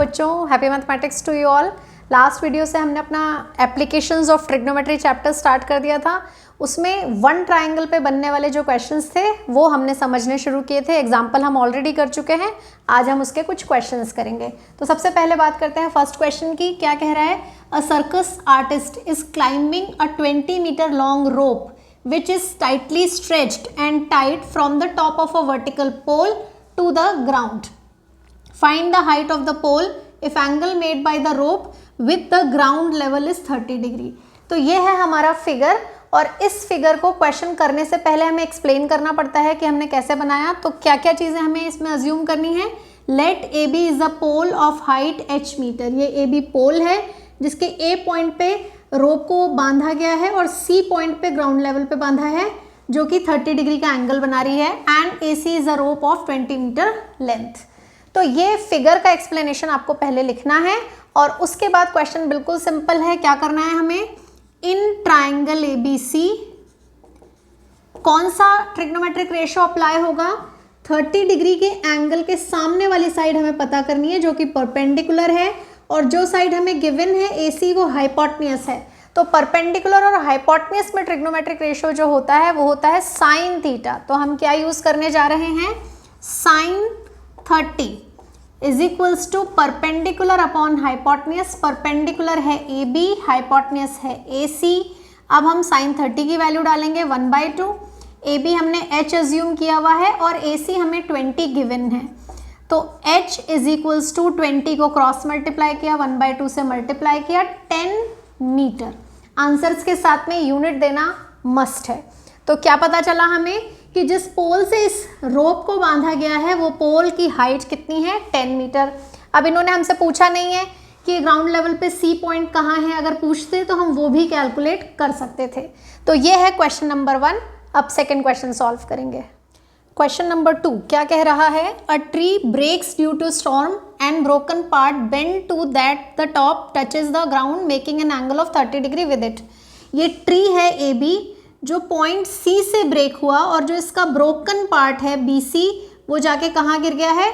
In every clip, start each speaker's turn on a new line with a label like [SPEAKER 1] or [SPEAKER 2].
[SPEAKER 1] बच्चों, happy mathematics to you all. Last video से हमने अपना applications of trigonometry chapter start कर दिया था। उसमें वन ट्राइंगल पे बनने वाले जो क्वेश्चंस थे वो हमने समझने शुरू किए थे। एग्जाम्पल हम ऑलरेडी कर चुके हैं, आज हम उसके कुछ क्वेश्चंस करेंगे। तो सबसे पहले बात करते हैं फर्स्ट क्वेश्चन की। क्या कह रहा है? A circus artist is climbing a 20 metre long rope which is tightly stretched and tied from the top of a vertical pole to the ground. Find the height of the pole if angle made by the rope with the ground level is 30 degree. तो ये है हमारा figure, और इस figure को question करने से पहले हमें एक्सप्लेन करना पड़ता है कि हमने कैसे बनाया। तो क्या क्या चीज़ें हमें इसमें अज्यूम करनी है। Let A B is a pole of height h metre. ये ए बी पोल है जिसके ए पॉइंट पे रोप को बांधा गया है और सी पॉइंट पे ग्राउंड लेवल पे बांधा है, जो कि 30 डिग्री का एंगल बना रही है। And A C is a rope of 20 metre length. तो ये फिगर का एक्सप्लेनेशन आपको पहले लिखना है, और उसके बाद क्वेश्चन बिल्कुल सिंपल है। क्या करना है हमें? In triangle A B C कौन सा ट्रिग्नोमेट्रिक रेशियो अप्लाई होगा? 30 डिग्री के एंगल के सामने वाली साइड हमें पता करनी है, जो कि परपेंडिकुलर है, और जो साइड हमें गिवन है AC वो हाइपोटेन्यूस है। तो परपेंडिकुलर और हाइपोटेन्यूस में ट्रिग्नोमेट्रिक रेशियो जो होता है वो होता है साइन थीटा। तो हम क्या यूज करने जा रहे हैं? Sine 30 is equals to perpendicular upon hypotenuse. Perpendicular है AB, हाइपोटेन्यूस है AC। अब हम साइन 30 की वैल्यू डालेंगे 1/2। AB हमने h अज्यूम किया हुआ है और AC हमें 20 गिवन है। तो h इज इक्वल्स टू 20 को क्रॉस मल्टीप्लाई किया, 1/2 से मल्टीप्लाई किया, 10 मीटर। आंसर्स के साथ में यूनिट देना मस्ट है। तो क्या पता चला हमें कि जिस पोल से इस रोप को बांधा गया है वो पोल की हाइट कितनी है? 10 मीटर। अब इन्होंने हमसे पूछा नहीं है कि ग्राउंड लेवल पे सी पॉइंट कहाँ है। अगर पूछते तो हम वो भी कैलकुलेट कर सकते थे। तो ये है क्वेश्चन नंबर 1। अब सेकेंड क्वेश्चन सॉल्व करेंगे। क्वेश्चन नंबर 2 क्या कह रहा है? A tree breaks due to storm and broken part bend to that the top touches the ground making an angle of 30 degree with it. ये tree है A B जो point सी से break हुआ, और जो इसका ब्रोकन पार्ट है B C वो जाके कहाँ गिर गया है?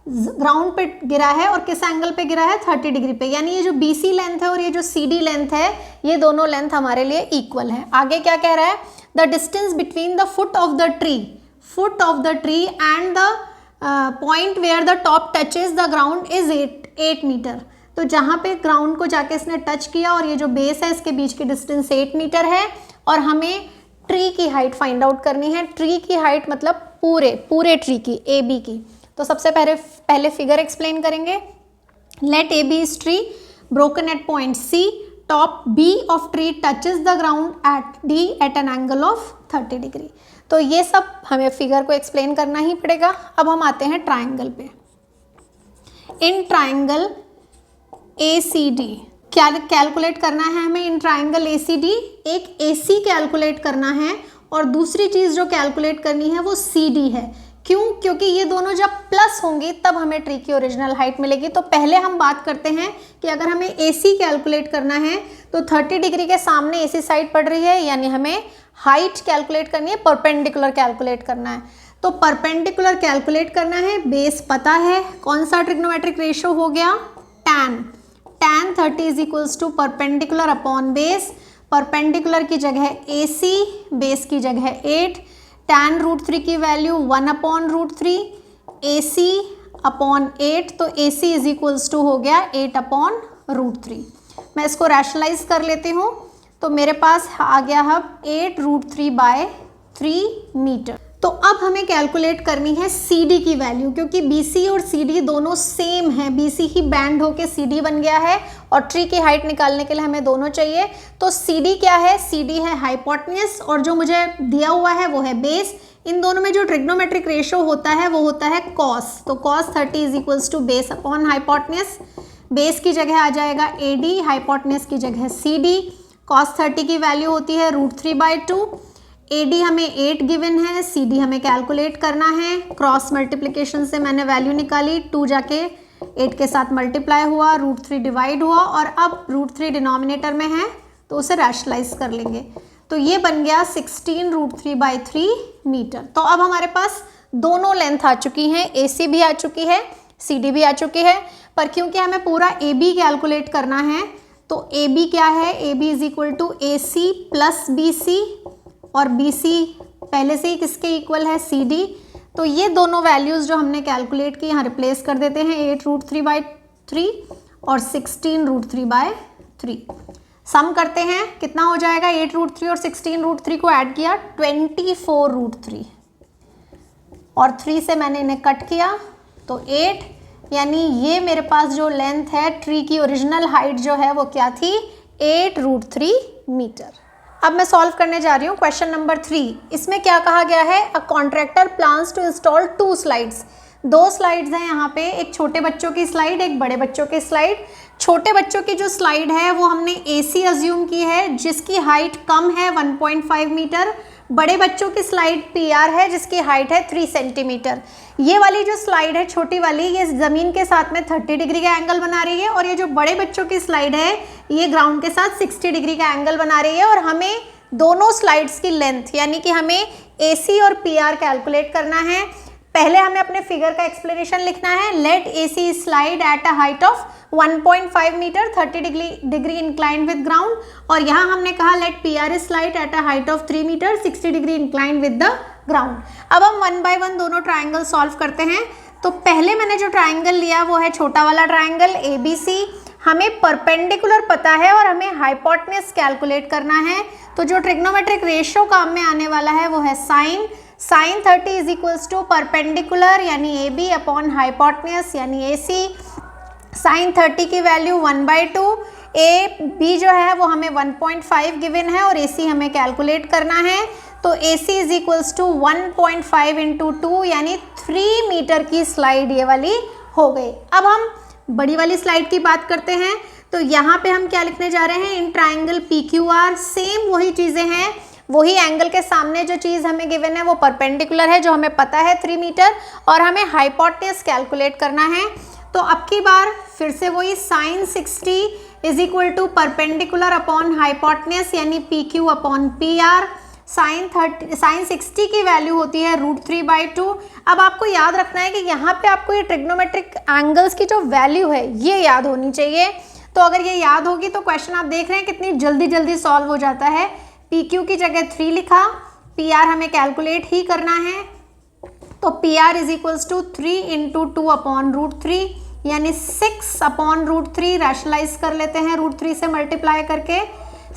[SPEAKER 1] ग्राउंड पे गिरा है। और किस एंगल पे गिरा है? 30 डिग्री पे। यानी ये जो बी सी लेंथ है और ये जो सी डी लेंथ है, ये दोनों लेंथ हमारे लिए इक्वल है। आगे क्या कह रहा है? The distance between the foot of the tree and the point where the top touches the ground is 8 metre. तो जहाँ पे ग्राउंड को जाके इसने टच किया और ये जो बेस है इसके बीच की डिस्टेंस 8 मीटर है, और हमें ट्री की हाइट फाइंड आउट करनी है। ट्री की हाइट मतलब पूरे ट्री की, ए बी की। तो सबसे पहले फिगर एक्सप्लेन करेंगे। Let A B is tree broken at point C, top B of tree touches the ground at D at an angle of 30 degree. तो ये सब हमें फिगर को एक्सप्लेन करना ही पड़ेगा। अब हम आते हैं ट्राइंगल पे। इन ट्राइंगल ACD क्या कैलकुलेट करना है हमें? इन ट्राइंगल ACD एक AC कैलकुलेट करना है, और दूसरी चीज़ जो कैलकुलेट करनी है वो CD है। क्यों? क्योंकि ये दोनों जब प्लस होंगी तब हमें ट्री की ओरिजिनल हाइट मिलेगी। तो पहले हम बात करते हैं कि अगर हमें AC कैलकुलेट करना है तो 30 डिग्री के सामने AC साइड पड़ रही है, यानी हमें हाइट कैलकुलेट करनी है, परपेंडिकुलर कैलकुलेट करना है। तो परपेंडिकुलर कैलकुलेट करना है, बेस पता है। कौन सा ट्रिग्नोमेट्रिक रेशियो हो गया? tan 30 is equals to perpendicular upon base. Perpendicular की जगह AC, बेस की जगह 8। tan √3 की वैल्यू 1/√3, AC अपॉन 8। तो AC इज इक्वल्स टू हो गया 8/√3। मैं इसको रैशनलाइज कर लेती हूँ, तो मेरे पास आ गया अब 8√3/3 मीटर। तो अब हमें कैलकुलेट करनी है CD की वैल्यू, क्योंकि BC और CD दोनों सेम है। BC ही बैंड होके CD बन गया है, और ट्री की हाइट निकालने के लिए हमें दोनों चाहिए। तो CD क्या है? CD है हाइपोटेन्यूस, और जो मुझे दिया हुआ है वो है बेस। इन दोनों में जो ट्रिग्नोमेट्रिक रेशियो होता है वो होता है cos। तो cos 30 is equals to base upon hypotenuse. Base की जगह आ जाएगा AD, हाइपोटेन्यूस की जगह CD। cos 30 की वैल्यू होती है √3/2। AD हमें 8 गिवन है, CD हमें कैलकुलेट करना है। क्रॉस मल्टीप्लिकेशन से मैंने वैल्यू निकाली, 2 जाके 8 के साथ मल्टीप्लाई हुआ, √3 डिवाइड हुआ, और अब √3 डिनोमिनेटर में है तो उसे रैशनलाइज कर लेंगे। तो ये बन गया 16√3/3 मीटर। तो अब हमारे पास दोनों लेंथ आ चुकी हैं, AC भी आ चुकी है, CD भी आ चुकी है, पर क्योंकि हमें पूरा AB कैलकुलेट करना है तो AB क्या है, AB is equal to AC plus BC, और BC पहले से ही किसके इक्वल है, CD। तो ये दोनों वैल्यूज़ जो हमने कैलकुलेट की यहाँ रिप्लेस कर देते हैं, 8√3/3 और 16√3/3। सम करते हैं, कितना हो जाएगा, 8√3 और 16√3 को ऐड किया 24√3, और 3 से मैंने इन्हें कट किया तो 8, यानी ये मेरे पास जो लेंथ है ट्री की ओरिजिनल हाइट जो है वो क्या थी, 8√3 मीटर। अब मैं सॉल्व करने जा रही हूँ क्वेश्चन नंबर 3। इसमें क्या कहा गया है, a contractor plans to install 2 slides. 2 slides हैं यहाँ पे, एक छोटे बच्चों की स्लाइड, एक बड़े बच्चों की स्लाइड। छोटे बच्चों की जो स्लाइड है वो हमने AC अज्यूम की है जिसकी हाइट कम है 1.5 मीटर। बड़े बच्चों की स्लाइड PR है जिसकी हाइट है 3 सेंटीमीटर। ये वाली जो स्लाइड है छोटी वाली, ये ज़मीन के साथ में 30 डिग्री का एंगल बना रही है, और ये जो बड़े बच्चों की स्लाइड है ये ग्राउंड के साथ 60 डिग्री का एंगल बना रही है। और हमें दोनों स्लाइड्स की लेंथ यानी कि हमें AC और PR कैलकुलेट करना है। पहले हमें अपने फिगर का एक्सप्लेनेशन लिखना है। Let AC slide at a height of 1.5 metre 30 degree incline with ground, और यहाँ हमने कहा let PR slide at a height of 3 metre 60 degree incline with the ground. अब हम 1 बाय 1 दोनों ट्राइंगल सॉल्व करते हैं। तो पहले मैंने जो ट्राइंगल लिया वो है छोटा वाला ट्राइंगल ABC। हमें परपेंडिकुलर पता है और हमें हाइपोटेन्यूज कैलकुलेट करना है। तो जो ट्रिग्नोमेट्रिक रेशियो काम में आने वाला है वो है sine 30 is equals to perpendicular यानी AB अपॉन हाइपोटेन्यूज यानी AC। साइन 30 की वैल्यू 1/2, AB जो है वो हमें 1.5 गिवन है और AC हमें कैलकुलेट करना है। तो AC is equals to 1.5 into 2 यानी 3 मीटर की स्लाइड ये वाली हो गई। अब हम बड़ी वाली स्लाइड की बात करते हैं। तो यहाँ पे हम क्या लिखने जा रहे हैं, इन ट्राइंगल PQR सेम वही चीज़ें हैं, वही एंगल के सामने जो चीज़ हमें गिवन है वो परपेंडिकुलर है जो हमें पता है 3 मीटर, और हमें हाइपोटेन्यूज कैलकुलेट करना है। तो अब की बार फिर से वही sine 60 is equal to perpendicular upon hypotenuse यानी PQ अपॉन PR। साइन 60 की वैल्यू होती है √3/2। अब आपको याद रखना है कि यहाँ पे आपको ये ट्रिग्नोमेट्रिक एंगल्स की जो वैल्यू है ये याद होनी चाहिए। तो अगर ये याद होगी तो क्वेश्चन आप देख रहे हैं कितनी जल्दी जल्दी सॉल्व हो जाता है। PQ की जगह 3 लिखा, PR हमें कैलकुलेट ही करना है। तो PR is equals to 3 into 2 upon √3 यानी 6 अपॉन √3। रैशनलाइज कर लेते हैं √3 से मल्टीप्लाई करके,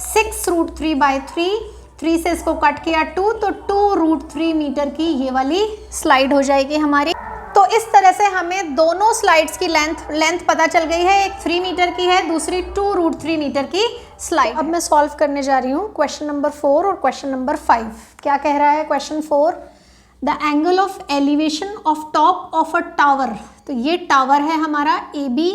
[SPEAKER 1] 6√3/3। 3 से इसको कट किया 2, तो 2√3 मीटर की ये वाली स्लाइड हो जाएगी हमारी। तो इस तरह से हमें दोनों स्लाइड्स की लेंथ पता चल गई है, एक 3 मीटर की है, दूसरी 2√3 मीटर की स्लाइड। अब मैं सॉल्व करने जा रही हूँ क्वेश्चन नंबर 4 और क्वेश्चन नंबर 5। क्या कह रहा है question 4, the angle of elevation of top of a tower. तो ये टावर है हमारा AB,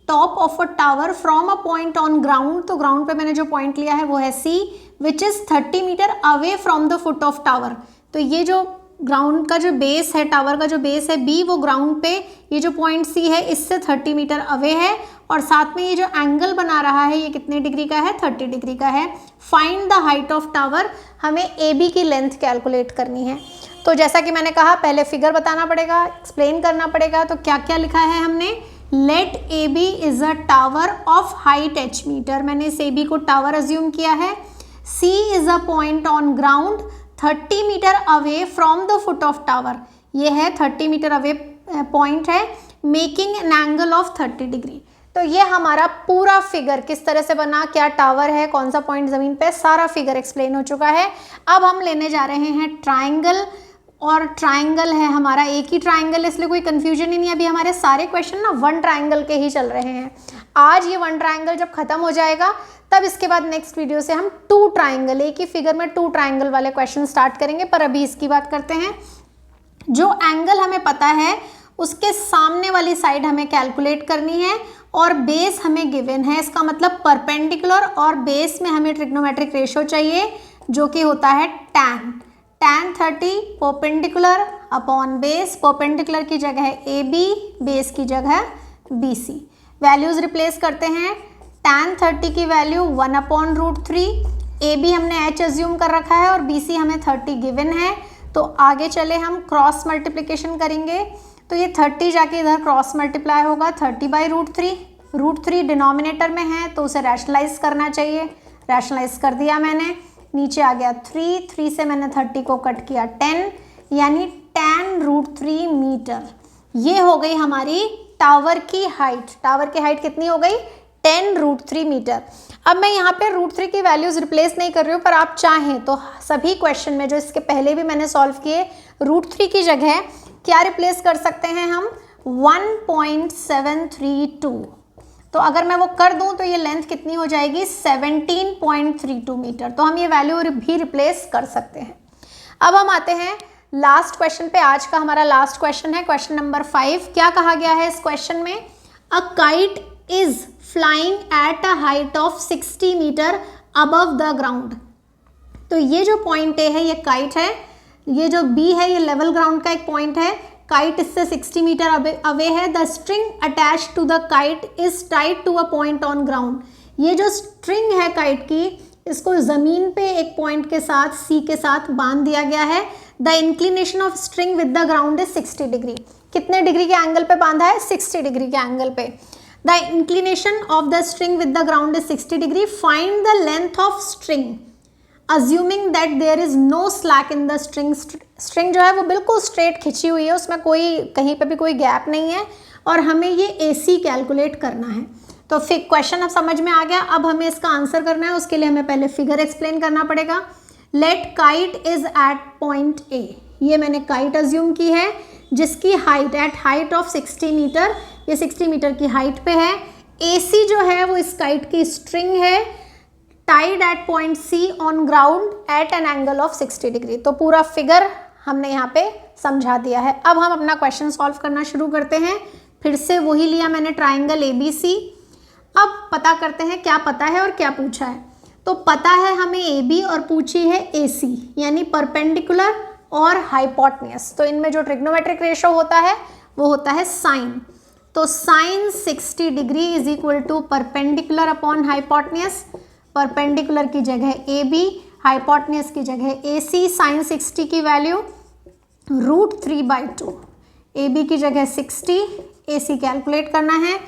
[SPEAKER 1] top of a tower from a point on ground. तो ग्राउंड पे मैंने जो पॉइंट लिया है वो है C, which is 30 metre away from the foot of tower. तो ये जो ग्राउंड का जो बेस है, टावर का जो बेस है B, वो ग्राउंड पे ये जो पॉइंट C है इससे 30 मीटर अवे है, और साथ में ये जो एंगल बना रहा है ये कितने डिग्री का है, 30 डिग्री का है। Find the height of tower, हमें AB की लेंथ कैलकुलेट करनी है। तो जैसा कि मैंने कहा पहले फिगर बताना पड़ेगा, एक्सप्लेन करना पड़ेगा। तो क्या क्या लिखा है हमने, let AB is a tower of height h metre. मैंने इस AB को टावर अज्यूम किया है। C is a point on ground 30 metre away from the foot of tower. ये है 30 मीटर अवे पॉइंट है, making an angle of 30 degree. तो ये हमारा पूरा फिगर किस तरह से बना, क्या टावर है, कौन सा पॉइंट ज़मीन पे, सारा फिगर एक्सप्लेन हो चुका है। अब हम लेने जा रहे हैं ट्राइंगल, और ट्राइंगल है हमारा एक ही ट्राइंगल, इसलिए कोई कंफ्यूजन ही नहीं है। अभी हमारे सारे क्वेश्चन ना 1 ट्राइंगल के ही चल रहे हैं। आज ये 1 ट्राइंगल जब खत्म हो जाएगा तब इसके बाद नेक्स्ट वीडियो से हम 2 ट्राइंगल, एक ही फिगर में 2 ट्राइंगल वाले क्वेश्चन स्टार्ट करेंगे। पर अभी इसकी बात करते हैं। जो एंगल हमें पता है उसके सामने वाली साइड हमें कैलकुलेट करनी है, और बेस हमें गिवन है, इसका मतलब परपेंडिकुलर और बेस में हमें ट्रिग्नोमेट्रिक रेशियो चाहिए जो कि होता है tan 30 perpendicular upon base. Perpendicular की जगह है AB, बेस की जगह BC। वैल्यूज़ रिप्लेस करते हैं। tan 30 की वैल्यू 1/√3, AB हमने h अज्यूम कर रखा है और BC हमें 30 गिवन है। तो आगे चले हम क्रॉस मल्टीप्लिकेशन करेंगे। तो ये 30 जाके इधर क्रॉस मल्टीप्लाई होगा 30/√3। √3 डिनोमिनेटर में है तो उसे रैशनलाइज करना चाहिए, रैशनलाइज कर दिया मैंने। नीचे आ गया 3 से मैंने 30 को कट किया 10, यानी 10√3 मीटर। ये हो गई हमारी टावर की हाइट। टावर की हाइट कितनी हो गई? 10√3 मीटर। अब मैं यहाँ पे √3 की वैल्यूज रिप्लेस नहीं कर रही हूँ, पर आप चाहें तो सभी क्वेश्चन में जो इसके पहले भी मैंने सॉल्व किए, √3 की जगह क्या रिप्लेस कर सकते हैं हम? 1.732। तो अगर मैं वो कर दूं तो ये लेंथ कितनी हो जाएगी? 17.32 मीटर। तो हम ये वैल्यू भी रिप्लेस कर सकते हैं। अब हम आते हैं लास्ट क्वेश्चन पे। आज का हमारा लास्ट क्वेश्चन है क्वेश्चन नंबर 5। क्या कहा गया है इस क्वेश्चन में? A kite is flying at a height of 60 metre above the ground. तो ये जो पॉइंट ए है ये काइट है, ये जो बी है ये लेवल ग्राउंड का एक पॉइंट है। काइट इससे 60 मीटर अवे है। The string attach to the kite is tied to a point on ground. ये जो स्ट्रिंग है काइट की, इसको ज़मीन पे एक पॉइंट के साथ सी के साथ बांध दिया गया है। The inclination of string with the ground is 60 degree. कितने डिग्री के एंगल पे बांधा है? 60 डिग्री के एंगल पे। The inclination of the string with the ground is 60 degree. Find the length of string assuming that there is no slack in the string. String जो है वो बिल्कुल स्ट्रेट खिंची हुई है, उसमें कोई कहीं पे भी कोई गैप नहीं है, और हमें ये AC कैलकुलेट करना है। तो फिर क्वेश्चन अब समझ में आ गया। अब हमें इसका आंसर करना है, उसके लिए हमें पहले फिगर एक्सप्लेन करना पड़ेगा। Let kite is at point A। ये मैंने काइट अज्यूम की है जिसकी height at height of 60 metre, ये 60 मीटर की हाइट पे है। AC जो है वो इस काइट की स्ट्रिंग है, tied at point C on ground eight an angle of 60 degree. तो पूरा फिगर हमने यहाँ पे समझा दिया है। अब हम अपना क्वेश्चन सॉल्व करना शुरू करते हैं। फिर से वही लिया मैंने ट्राइंगल ABC। अब पता करते हैं क्या पता है और क्या पूछा है। तो पता है हमें AB और पूछी है AC, यानी परपेंडिकुलर और हाइपोटेन्यूज। तो इनमें जो ट्रिग्नोमेट्रिक रेशो होता है वो होता है साइन। तो sine 60 degree is equal to perpendicular upon hypotenuse. Perpendicular की जगह AB, हाइपोटेन्यूज की जगह AC। साइन 60 की वैल्यू √3/2। AB की जगह 60, AC कैलकुलेट करना है।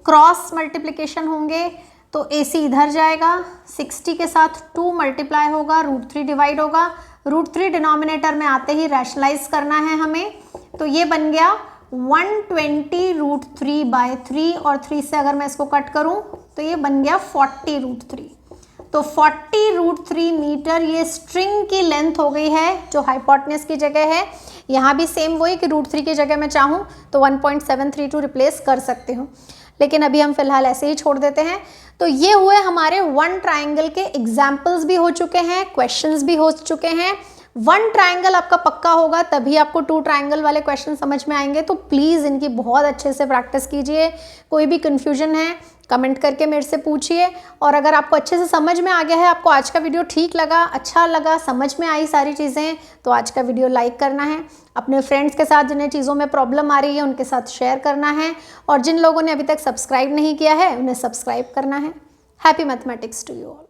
[SPEAKER 1] क्रॉस मल्टीप्लिकेशन होंगे तो AC इधर जाएगा, 60 के साथ 2 मल्टीप्लाई होगा, √3 डिवाइड होगा। √3 डिनोमिनेटर में आते ही रैशनलाइज करना है हमें। तो ये बन गया 120 √3/3, और 3 से अगर मैं इसको कट करूं तो ये बन गया 40 √3। तो 40 √3 मीटर ये स्ट्रिंग की लेंथ हो गई है जो हाइपोटेन्यूज की जगह है। यहाँ भी सेम वही कि √3 की जगह मैं चाहूँ तो 1.732 रिप्लेस कर सकती हूँ, लेकिन अभी हम फिलहाल ऐसे ही छोड़ देते हैं। तो ये हुए हमारे 1 ट्राइंगल के एग्जाम्पल्स भी हो चुके हैं, क्वेश्चंस भी हो चुके हैं। 1 ट्राइंगल आपका पक्का होगा तभी आपको 2 ट्राइंगल वाले क्वेश्चन समझ में आएंगे। तो प्लीज़ इनकी बहुत अच्छे से प्रैक्टिस कीजिए। कोई भी कन्फ्यूजन है कमेंट करके मेरे से पूछिए, और अगर आपको अच्छे से समझ में आ गया है, आपको आज का वीडियो ठीक लगा, अच्छा लगा, समझ में आई सारी चीज़ें, तो आज का वीडियो लाइक करना है। अपने फ्रेंड्स के साथ जिन्हें चीज़ों में प्रॉब्लम आ रही है उनके साथ शेयर करना है, और जिन लोगों ने अभी तक सब्सक्राइब नहीं किया है उन्हें सब्सक्राइब करना है। Happy mathematics to you all.